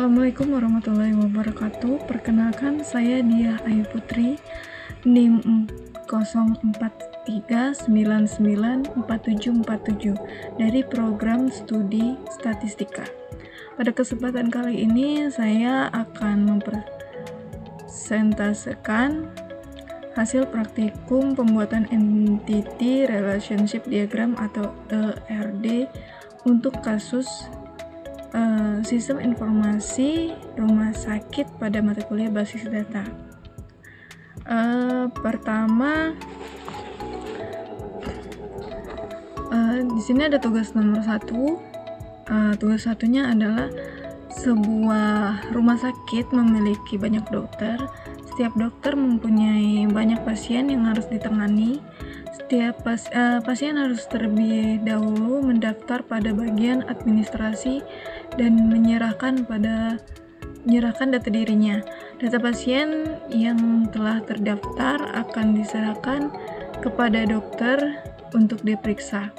Assalamualaikum warahmatullahi wabarakatuh. Perkenalkan, saya Diah Ayu Putri, NIM 0439947477 dari program studi statistika. Pada kesempatan kali ini saya akan mempresentasikan hasil praktikum pembuatan Entity Relationship Diagram atau ERD untuk kasus sistem informasi rumah sakit pada mata kuliah basis data. Pertama, di sini ada tugas nomor 1. Tugas satunya adalah sebuah rumah sakit memiliki banyak dokter. Setiap dokter mempunyai banyak pasien yang harus ditangani. Setiap pasien harus terlebih dahulu mendaftar pada bagian administrasi dan menyerahkan data dirinya. Data pasien yang telah terdaftar akan diserahkan kepada dokter untuk diperiksa.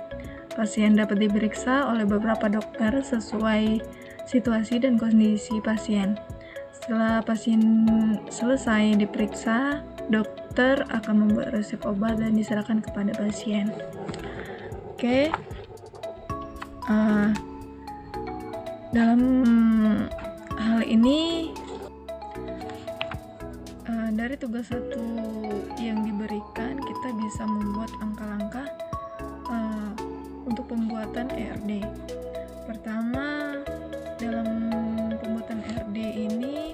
Pasien dapat diperiksa oleh beberapa dokter sesuai situasi dan kondisi pasien. Setelah pasien selesai diperiksa, dokter akan membuat resep obat dan diserahkan kepada pasien. Dalam hal ini, dari tugas 1 yang diberikan, kita bisa membuat langkah-langkah untuk pembuatan ERD. Pertama, dalam pembuatan ERD ini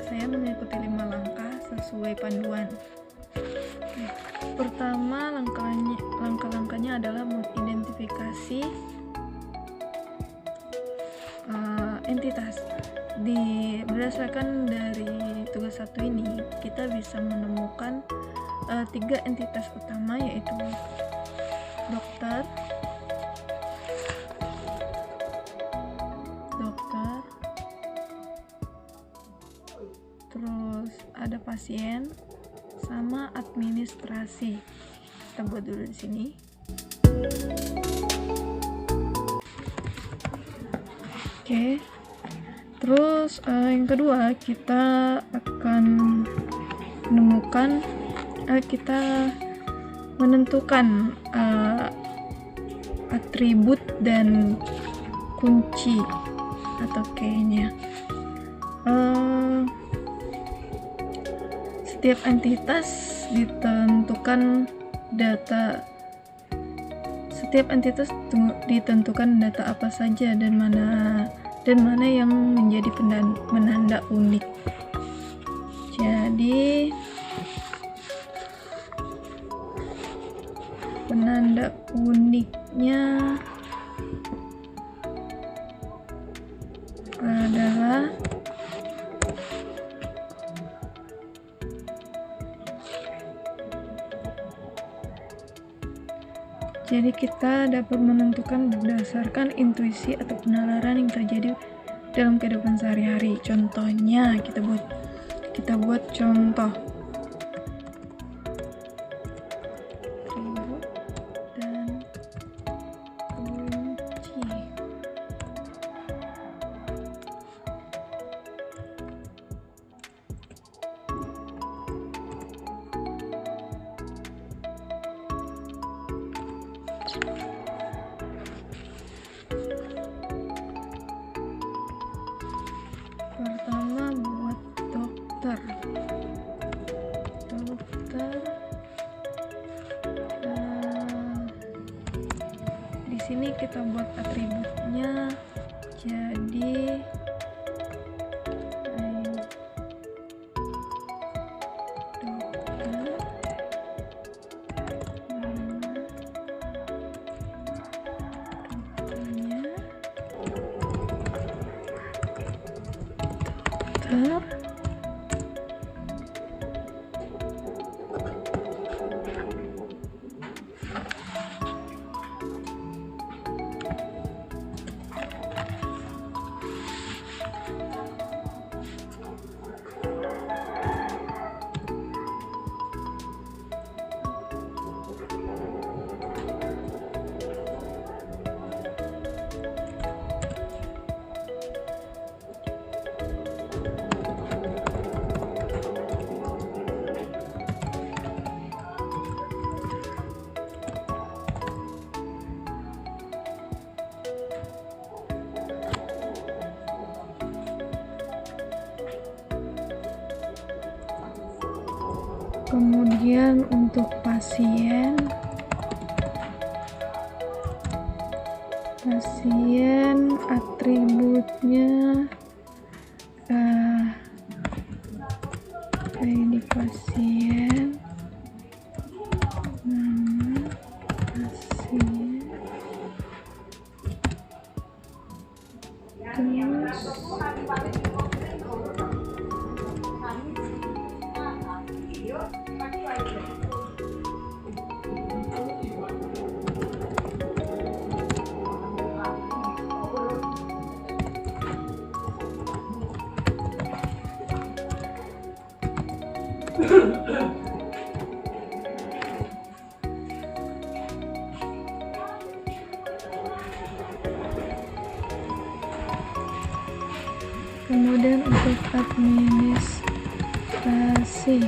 saya mengikuti 5 langkah sesuai panduan. Pertama, langkah-langkahnya adalah mengidentifikasi entitas. Berdasarkan dari tugas 1 ini, kita bisa menemukan 3 entitas utama, yaitu dokter, terus ada pasien, sama administrasi. Kita buat dulu di sini. Terus yang kedua, kita akan menentukan atribut dan kunci atau key-nya. Setiap entitas ditentukan data apa saja dan mana yang menjadi penanda unik. Jadi penanda uniknya adalah kita dapat menentukan berdasarkan intuisi atau penalaran yang terjadi dalam kehidupan sehari-hari. Contohnya, kita buat contoh. Atribut dan kunci. Pertama, buat dokter. Di sini kita buat atributnya. Jadi Kemudian untuk pasien atributnya ID pasien, nama pasien, terus kemudian untuk administrasi,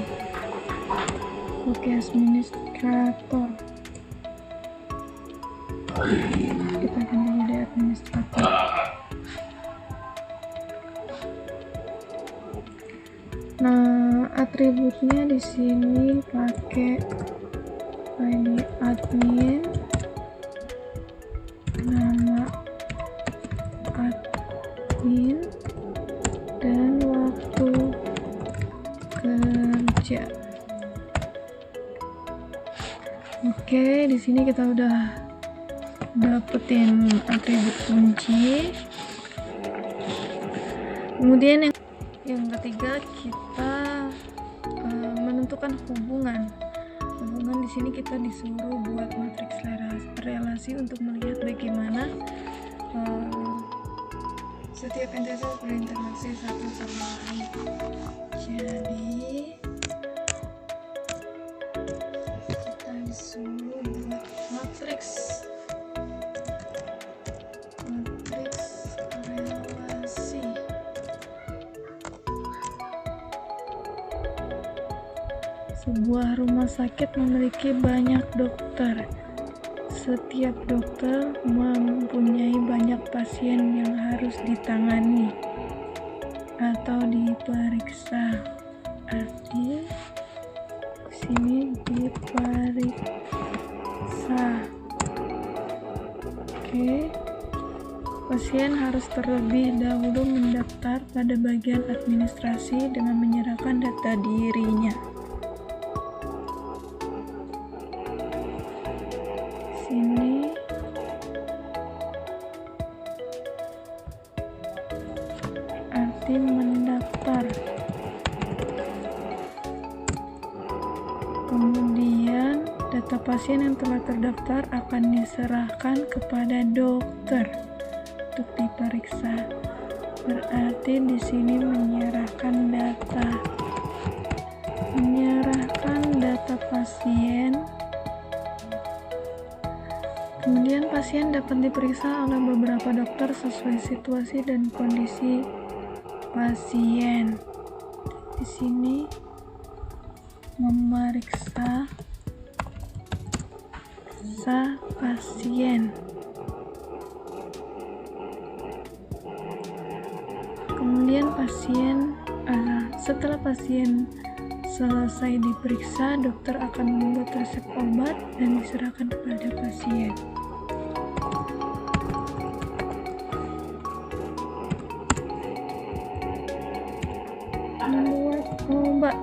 oke, administrator, kita akan jadi administrator. Nah, atributnya di sini pakai ID admin, nama admin, dan waktu kerja. Oke, di sini kita udah dapetin atribut kunci. Kemudian yang ketiga, kita menentukan hubungan. Di sini kita disuruh buat matriks relasi untuk melihat bagaimana setiap entitas berinteraksi satu sama lain. Jadi kita disuruh buat matriks relasi. Sebuah rumah sakit memiliki banyak dokter. Setiap dokter mempunyai banyak pasien yang harus ditangani atau diperiksa. Arti sini diperiksa. Oke. Pasien harus terlebih dahulu mendaftar pada bagian administrasi dengan menyerahkan data dirinya. Sini arti mendaftar. Kemudian data pasien yang telah terdaftar akan diserahkan kepada dokter untuk diperiksa. Berarti di sini menyerahkan data pasien. Kemudian pasien dapat diperiksa oleh beberapa dokter sesuai situasi dan kondisi pasien. Di sini memeriksa pasien. Kemudian setelah pasien selesai diperiksa, dokter akan membuat resep obat dan diserahkan kepada pasien. Membuat obat.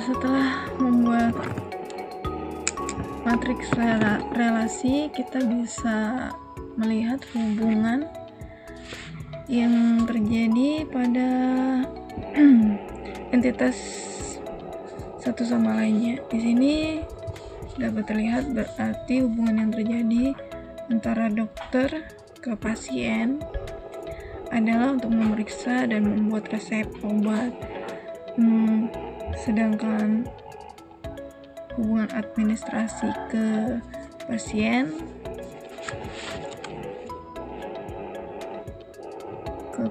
Setelah membuat matriks relasi, kita bisa melihat hubungan yang terjadi pada entitas satu sama lainnya. Di sini dapat terlihat berarti hubungan yang terjadi antara dokter ke pasien adalah untuk memeriksa dan membuat resep obat. Sedangkan hubungan administrasi ke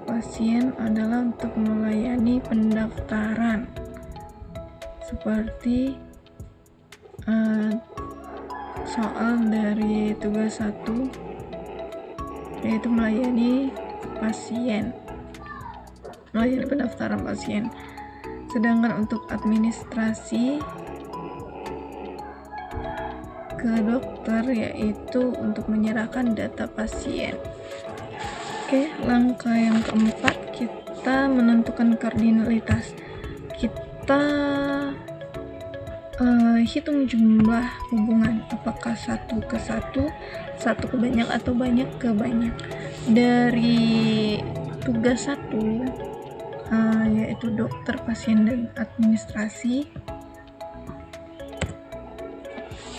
pasien adalah untuk melayani pendaftaran seperti soal dari tugas 1 yaitu melayani pendaftaran pasien. Sedangkan untuk administrasi ke dokter yaitu untuk menyerahkan data pasien. Oke, langkah yang keempat, kita menentukan kardinalitas. Kita hitung jumlah hubungan, apakah 1 ke 1, 1 ke banyak, atau banyak ke banyak. Dari tugas 1 yaitu dokter, pasien, dan administrasi,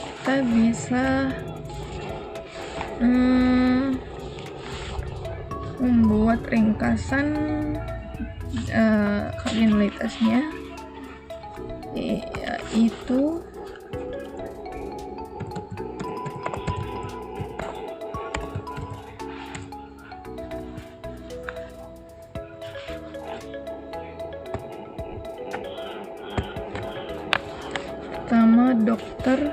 kita bisa membuat ringkasan kardinalitasnya, yaitu pertama dokter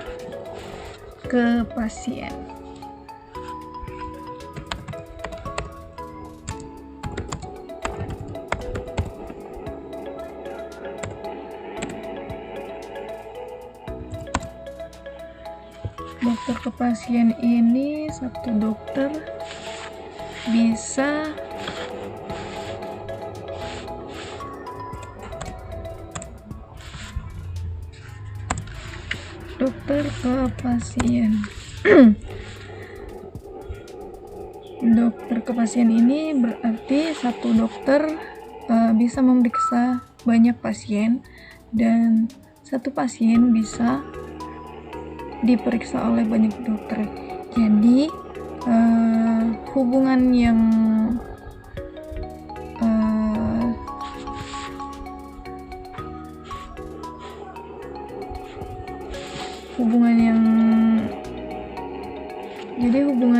ke pasien. Dokter ke pasien ini, satu dokter bisa dokter ke pasien. Dokter ke pasien ini berarti satu dokter bisa memeriksa banyak pasien, dan satu pasien bisa diperiksa oleh banyak dokter. Jadi hubungan yang hubungan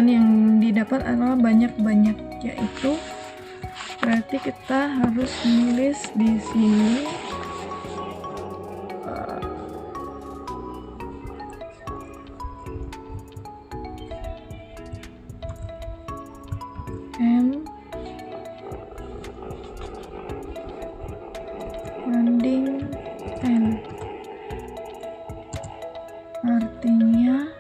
yang didapat adalah banyak-banyak, yaitu berarti kita harus menulis di sini M banding N, artinya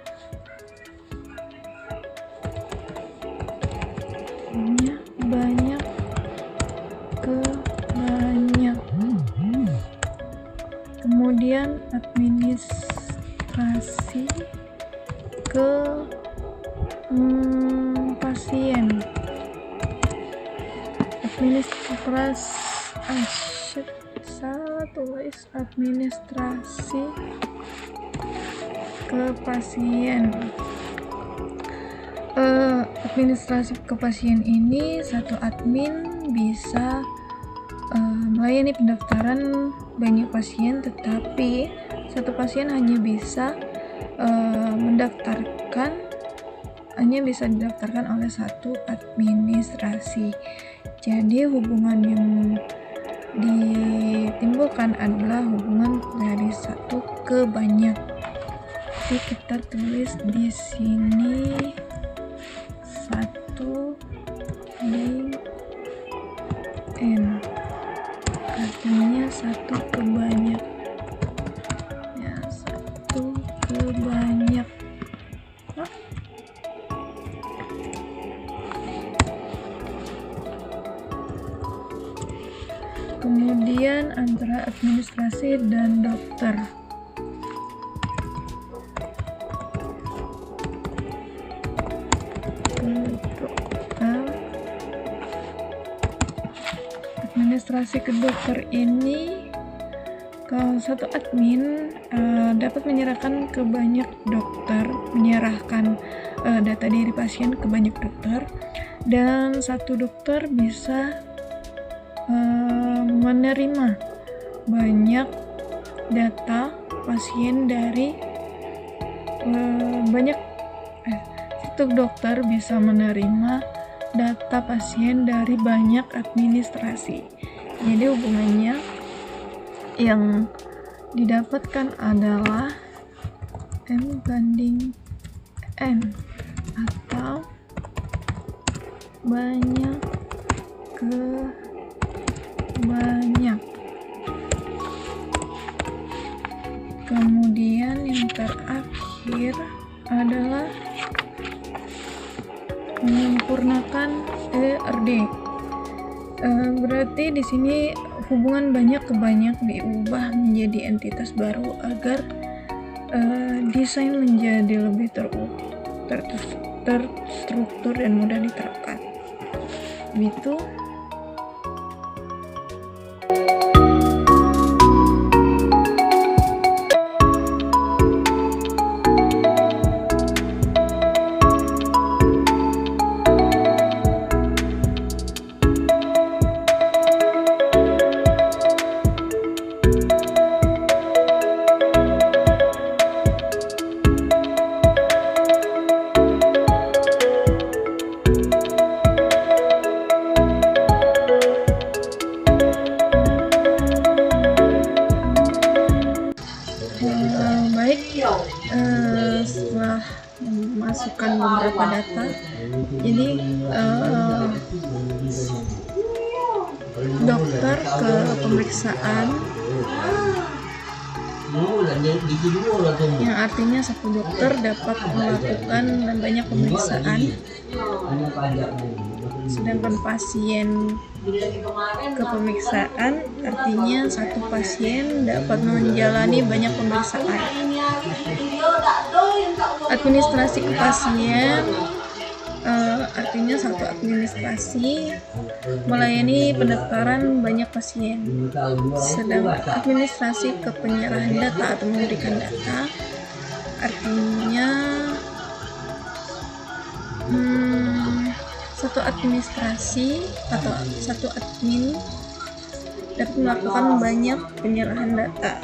banyak ke banyak. Kemudian administrasi ke pasien. Administrasi ke pasien. Administrasi ke pasien ini, satu admin bisa melayani pendaftaran banyak pasien, tetapi satu pasien hanya bisa didaftarkan oleh satu administrasi. Jadi hubungan yang ditimbulkan adalah hubungan dari satu ke banyak. Jadi kita tulis di sini 1 di N, artinya 1 ke banyak, ya, 1 ke banyak. Kemudian antara administrasi dan dokter. Administrasi ke dokter ini, kalau satu admin dapat menyerahkan ke banyak dokter, menyerahkan data diri pasien ke banyak dokter, dan satu dokter bisa menerima banyak data pasien dari satu dokter bisa menerima data pasien dari banyak administrasi. Jadi hubungannya yang didapatkan adalah M banding N, atau banyak Kemudian yang terakhir adalah menyempurnakan ERD. Berarti di sini hubungan banyak ke banyak diubah menjadi entitas baru agar desain menjadi lebih terstruktur dan mudah diterapkan. Begitu. Setelah memasukkan beberapa data, jadi dokter ke pemeriksaan, yang artinya satu dokter dapat melakukan banyak pemeriksaan, sedangkan pasien ke pemeriksaan artinya satu pasien dapat menjalani banyak pemeriksaan. Administrasi ke pasien artinya satu administrasi melayani pendaftaran banyak pasien, sedangkan administrasi ke penyerahan data atau memberikan data artinya satu administrasi atau satu admin dapat melakukan banyak penyerahan data.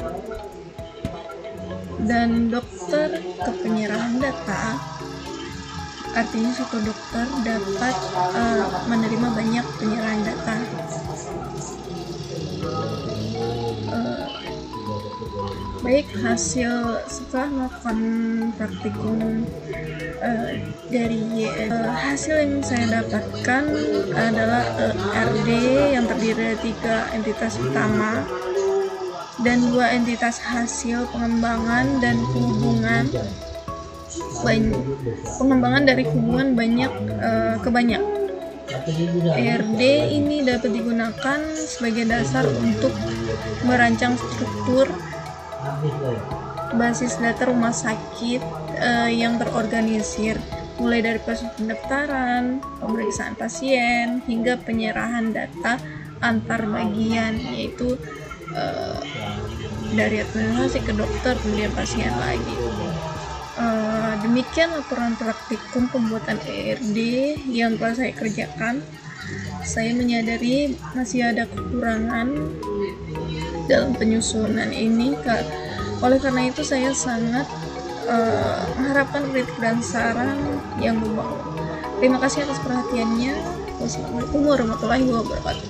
Dan dokter ke penyerahan data artinya satu dokter dapat menerima banyak penyerahan data. Baik, hasil setelah melakukan praktikum dari hasil yang saya dapatkan adalah ERD yang terdiri dari 3 entitas utama dan 2 entitas hasil pengembangan dan pengembangan dari hubungan banyak ke banyak. ERD ini dapat digunakan sebagai dasar untuk merancang struktur basis data rumah sakit yang terorganisir, mulai dari proses pendaftaran, pemeriksaan pasien, hingga penyerahan data antar bagian, yaitu dari administrasi ke dokter kemudian pasien lagi. Demikian laporan praktikum pembuatan ERD yang telah saya kerjakan. Saya menyadari masih ada kekurangan dalam penyusunan ini, oleh karena itu saya sangat mengharapkan kritik dan saran yang bermanfaat. Terima kasih atas perhatiannya. Wassalamualaikum warahmatullahi wabarakatuh.